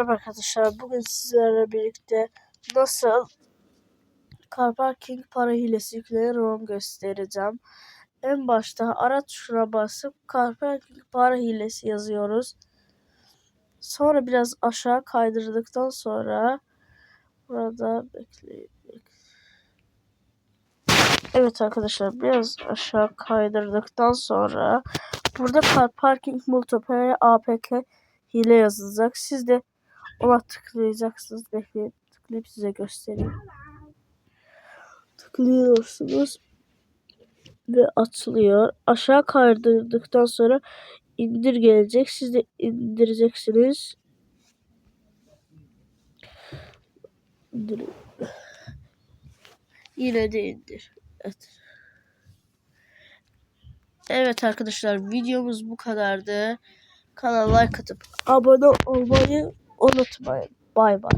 Merhaba arkadaşlar. Bugün sizlerle birlikte nasıl car parking para hilesi yüklenir onu göstereceğim. En başta ara tuşuna basıp car parking para hilesi yazıyoruz. Sonra biraz aşağı kaydırdıktan sonra burada bekleyin. Evet arkadaşlar, biraz aşağı kaydırdıktan sonra burada car parking multiplayer apk hile yazılacak. Siz de ona tıklayacaksınız. Bekleyin, tıklayıp size göstereyim. Tıklıyorsunuz ve açılıyor. Aşağı kaydırdıktan sonra indir gelecek. Siz de indireceksiniz. Yine de indir. Evet. Evet arkadaşlar, videomuz bu kadardı. Kanala like atıp abone olmayı unutmayın. Bay bay.